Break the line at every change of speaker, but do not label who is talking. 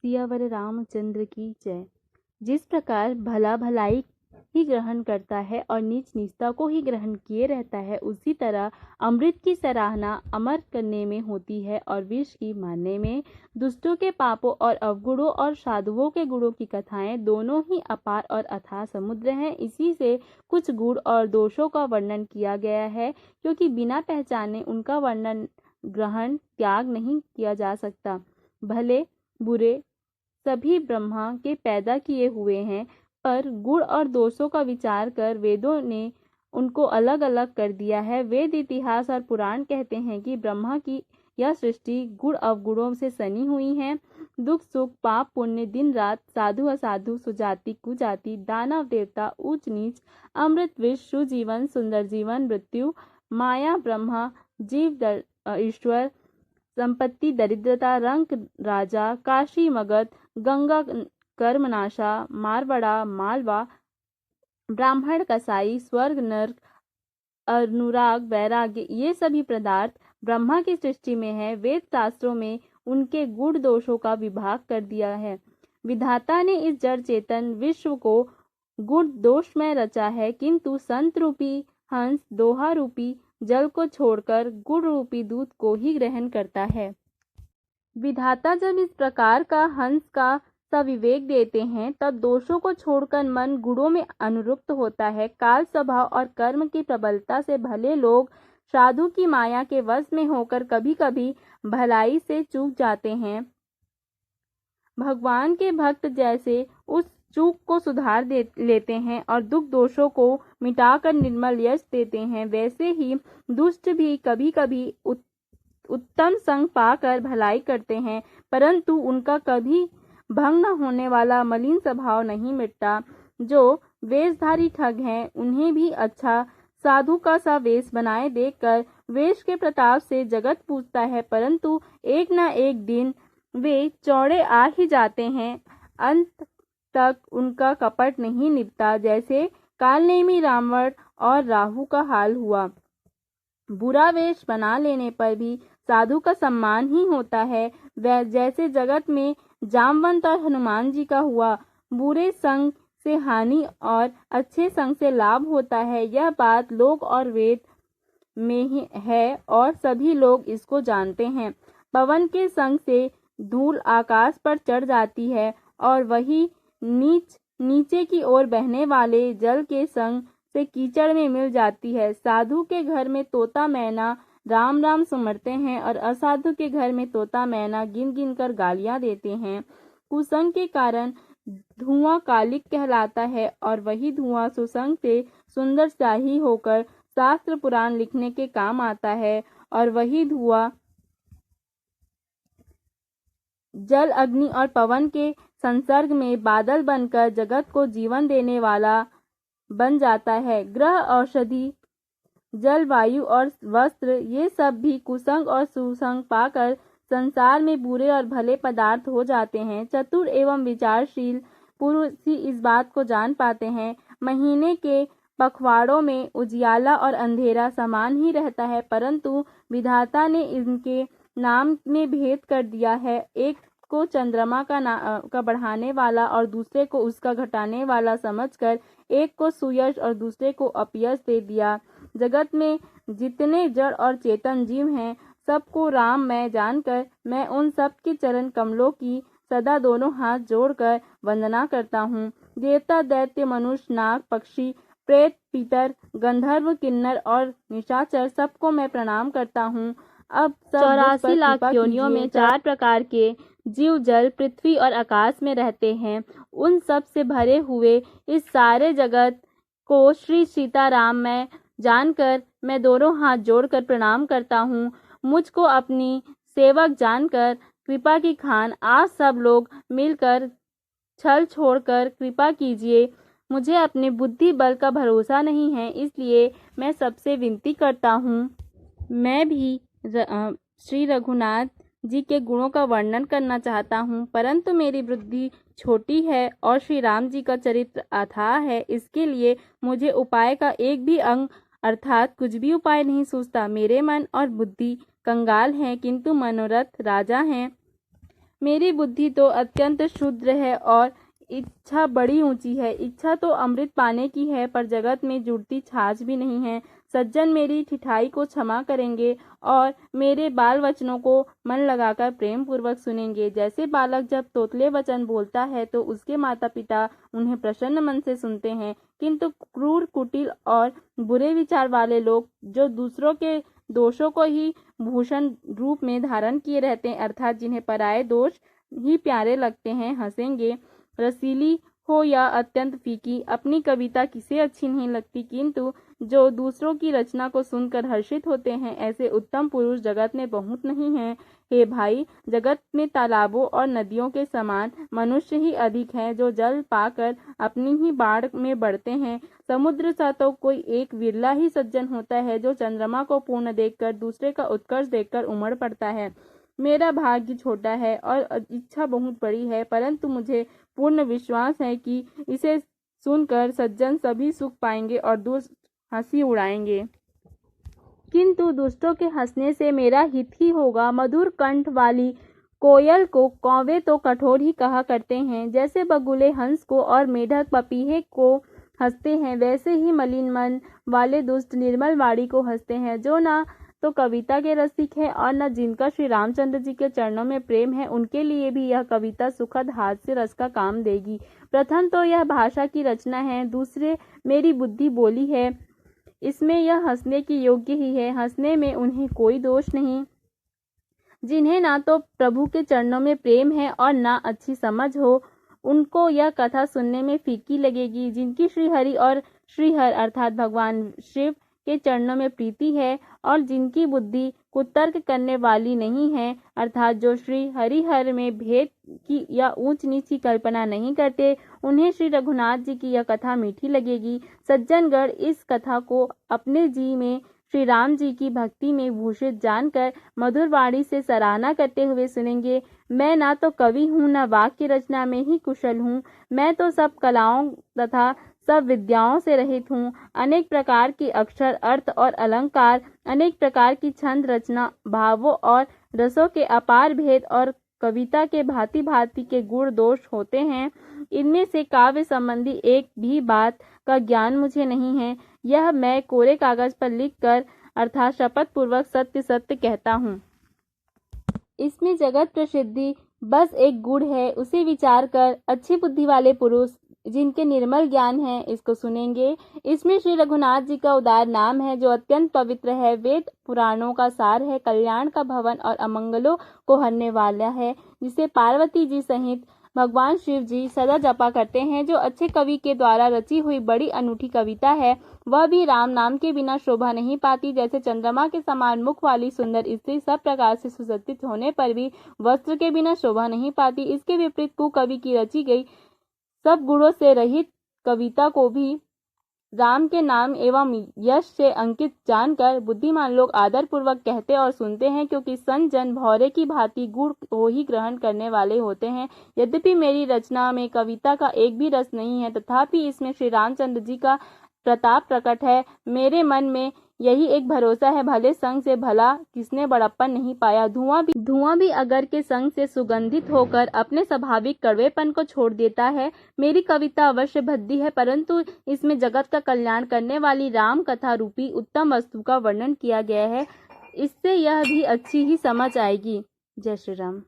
सियावर रामचंद्र की जय। जिस प्रकार भला भलाई ही ग्रहण करता है और नीच नीचता को ही ग्रहण किए रहता है, उसी तरह अमृत की सराहना अमर करने में होती है और विष की मारने में। दुष्टों के पापों और अवगुणों और साधुओं के गुणों की कथाएं दोनों ही अपार और अथाह समुद्र हैं। इसी से कुछ गुण और दोषों का वर्णन किया गया है, क्योंकि बिना पहचाने उनका वर्णन ग्रहण त्याग नहीं किया जा सकता। भले बुरे सभी ब्रह्मा के पैदा किए हुए हैं, पर गुण और दोषों का विचार कर वेदों ने उनको अलग अलग कर दिया है। वेद, इतिहास और पुराण कहते हैं कि ब्रह्मा की यह सृष्टि गुण अवगुणों से सनी हुई है। दुख सुख, पाप पुण्य, दिन रात, साधु असाधु, सुजाति कुजाति, दानव देवता, ऊंच नीच, अमृत विष, सुजीवन सुंदर जीवन, मृत्यु, माया ब्रह्मा, जीव ईश्वर, संपत्ति दरिद्रता, रंक राजा, काशी मगध, गंगा कर्मनाशा, मारवाड़ा मालवा, ब्राह्मण कसाई, स्वर्ग नरक, अनुराग वैराग्य, ये सभी पदार्थ ब्रह्मा की सृष्टि में है। वेद शास्त्रों में उनके गुण दोषों का विभाग कर दिया है। विधाता ने इस जड़ चेतन विश्व को गुण दोष में रचा है, किंतु संत रूपी हंस दोहा रूपी जल को छोड़कर गुण रूपी दूध को ही ग्रहण करता है। विधाता जब इस प्रकार का हंस का सविवेक देते हैं, तब दोषों को छोड़कर मन गुणों में अनुरुक्त होता है। काल स्वभाव और कर्म की प्रबलता से भले लोग साधु की माया के वश में होकर कभी कभी भलाई से चूक जाते हैं। भगवान के भक्त जैसे उस चूक को सुधार लेते हैं और दुख दोषों को मिटाकर निर्मल यश देते हैं, वैसे ही दुष्ट भी कभी कभी उत्तम संग पाकर भलाई करते हैं, परंतु उनका कभी भंग न होने वाला मलिन स्वभाव नहीं मिटता। जो वेशधारी ठग हैं, उन्हें भी अच्छा साधु का सा वेश बनाए देखकर वेश के प्रताप से जगत पूजता है, परंतु एक न एक दिन वे चौड़े आ ही जाते हैं। अंत तक उनका कपट नहीं निभता, जैसे कालनेमी रावण और राहु का हाल हुआ। बुरा वेश बना लेने पर भी साधु का सम्मान ही होता है, वह जैसे जगत में जामवंत और हनुमान जी का हुआ। बुरे संग से हानि और अच्छे संग से लाभ होता है, यह बात लोक और वेद में ही है और सभी लोग इसको जानते हैं। पवन के संग से धूल आकाश पर चढ़ जाती है और वही नीचे की ओर बहने वाले जल के संग से कीचड़ में मिल जाती है। साधु के घर में तोता मैना राम राम सुमरते हैं और असाधु के घर में तोता मैना गिन गिन कर गालियां देते हैं। कुसंग के कारण धुआं कालिक कहलाता है और वही धुआं सुसंग से सुंदर शाही होकर शास्त्र पुराण लिखने के काम आता है और वही धुआं जल अग्नि और पवन के संसर्ग में बादल बनकर जगत को जीवन देने वाला बन जाता है। ग्रह, औषधि, जल, वायु और वस्त्र, ये सब भी कुसंग और सुसंग पाकर संसार में बुरे और भले पदार्थ हो जाते हैं। चतुर एवं विचारशील पुरुष ही इस बात को जान पाते हैं। महीने के पखवाड़ों में उजियाला और अंधेरा समान ही रहता है, परंतु विधाता ने इनके नाम में भेद कर दिया है। एक को चंद्रमा का बढ़ाने वाला और दूसरे को उसका घटाने वाला समझकर एक को सुयश और दूसरे को अपयश दे दिया। जगत में जितने जड़ और चेतन जीव हैं, सबको राम मैं जानकर मैं उन सब के चरण कमलों की सदा दोनों हाथ जोड़कर वंदना करता हूँ। देवता, दैत्य, मनुष्य, नाग, पक्षी, प्रेत, पितर, गंधर्व, किन्नर और निशाचर, सबको मैं प्रणाम करता हूँ। अब 84 लाख योनियों में 4 प्रकार के जीव जल, पृथ्वी और आकाश में रहते हैं। उन सब से भरे हुए इस सारे जगत को श्री सीताराम मैं जानकर मैं दोनों हाथ जोड़कर प्रणाम करता हूँ। मुझको अपनी सेवक जानकर कृपा की खान आप सब लोग मिलकर छल छोड़कर कृपा कीजिए। मुझे अपने बुद्धि बल का भरोसा नहीं है, इसलिए मैं सबसे विनती करता हूँ। मैं भी श्री रघुनाथ जी के गुणों का वर्णन करना चाहता हूँ, परंतु मेरी बुद्धि छोटी है और श्री राम जी का चरित्र अथाह है। इसके लिए मुझे उपाय का एक भी अंग अर्थात कुछ भी उपाय नहीं सूझता। मेरे मन और बुद्धि कंगाल हैं, किंतु मनोरथ राजा हैं। मेरी बुद्धि तो अत्यंत क्षुद्र है और इच्छा बड़ी ऊंची है। इच्छा तो अमृत पाने की है, पर जगत में जुड़ती छाछ भी नहीं है। सज्जन मेरी ठिठाई को क्षमा करेंगे और मेरे बाल वचनों को मन लगाकर प्रेम पूर्वक सुनेंगे। जैसे बालक जब तोतले वचन बोलता है तो उसके माता पिता उन्हें प्रसन्न मन से सुनते हैं, किंतु क्रूर, कुटिल और बुरे विचार वाले लोग जो दूसरों के दोषों को ही भूषण रूप में धारण किए रहते हैं, अर्थात जिन्हें पराये दोष ही प्यारे लगते हैं, हंसेंगे। रसीली हो या अत्यंत फीकी, अपनी कविता किसे अच्छी नहीं लगती, किंतु जो दूसरों की रचना को सुनकर हर्षित होते हैं, ऐसे उत्तम पुरुष जगत में बहुत नहीं हैं। हे भाई, जगत में तालाबों और नदियों के समान मनुष्य ही अधिक हैं, जो जल पाकर अपनी ही बाढ़ में बढ़ते हैं। समुद्र सा तो कोई एक विरला ही सज्जन होता है, जो चंद्रमा को पूर्ण देखकर दूसरे का उत्कर्ष देखकर उमड़ पड़ता है। मेरा भाग्य छोटा है और इच्छा बहुत बड़ी है, परंतु मुझे पूर्ण विश्वास है कि इसे सुनकर सज्जन सभी सुख पाएंगे और दुष्ट हंसी उड़ाएंगे। किंतु दुष्टों के हंसने से मेरा हित ही होगा। मधुर कंठ वाली कोयल को कौवे तो कठोर ही कहा करते हैं। जैसे बगुले हंस को और मेढक पपीहे को हंसते हैं, वैसे ही मलिन मन वाले दुष्ट निर्मल वाणी को हंसते हैं। जो ना तो कविता के रसिक है और न जिनका श्री रामचंद्र जी के चरणों में प्रेम है, उनके लिए भी यह कविता सुखद हास्य रस का काम देगी। प्रथम तो यह भाषा की रचना है, दूसरे मेरी बुद्धि बोली है, इसमें यह हंसने की योग्य ही है। हंसने में उन्हें कोई दोष नहीं जिन्हें ना तो प्रभु के चरणों में प्रेम है और ना अच्छी समझ हो, उनको यह कथा सुनने में फीकी लगेगी। जिनकी श्रीहरि और श्रीहर अर्थात भगवान शिव के चरणों में प्रीति है और जिनकी बुद्धि कुतर्क करने वाली नहीं है, अर्थात जो श्री हरिहर में भेद की या ऊंच नीच की कल्पना नहीं करते, उन्हें श्री रघुनाथ जी की यह कथा मीठी लगेगी। सज्जनगण इस कथा को अपने जी में श्री राम जी की भक्ति में भूषित जानकर मधुर वाणी से सराहना करते हुए सुनेंगे। मैं ना तो कवि हूँ, न वाक्य रचना में ही कुशल हूँ। मैं तो सब कलाओं तथा सब विद्याओं से रहित हूँ। अनेक प्रकार की अक्षर, अर्थ और अलंकार, अनेक प्रकार की छंद रचना, भावों और रसों के अपार भेद और कविता के भांति भांति के गुण दोष होते हैं। इनमें से काव्य संबंधी एक भी बात का ज्ञान मुझे नहीं है। यह मैं कोरे कागज पर लिखकर अर्थात शपथ पूर्वक सत्य सत्य कहता हूँ। इसमें जगत प्रसिद्धि बस एक गुण है, उसे विचार कर अच्छी बुद्धि वाले पुरुष जिनके निर्मल ज्ञान है इसको सुनेंगे। इसमें श्री रघुनाथ जी का उदार नाम है, जो अत्यंत पवित्र है, वेद पुराणों का सार है, कल्याण का भवन और अमंगलों को हरने वाला है, जिसे पार्वती जी सहित भगवान शिव जी सदा जपा करते हैं। जो अच्छे कवि के द्वारा रची हुई बड़ी अनूठी कविता है, वह भी राम नाम के बिना शोभा नहीं पाती। जैसे चंद्रमा के समान मुख वाली सुंदर स्त्री सब प्रकार से सुसज्जित होने पर भी वस्त्र के बिना शोभा नहीं पाती, इसके विपरीत कुकवि की रची गई सब गुणों से रहित कविता को भी राम के नाम एवं यश से अंकित जानकर बुद्धिमान लोग आदर पूर्वक कहते और सुनते हैं, क्योंकि संत जन भौरे की भांति गुण को ही ग्रहण करने वाले होते हैं। यद्यपि मेरी रचना में कविता का एक भी रस नहीं है, तथापि इसमें श्री रामचंद्र जी का प्रताप प्रकट है। मेरे मन में यही एक भरोसा है, भले संग से भला किसने बड़प्पन नहीं पाया। धुआं भी अगर के संग से सुगंधित होकर अपने स्वाभाविक कड़वेपन को छोड़ देता है। मेरी कविता अवश्य भद्दी है, परंतु इसमें जगत का कल्याण करने वाली राम कथा रूपी उत्तम वस्तु का वर्णन किया गया है। इससे यह भी अच्छी ही समझ आएगी। जय श्री राम।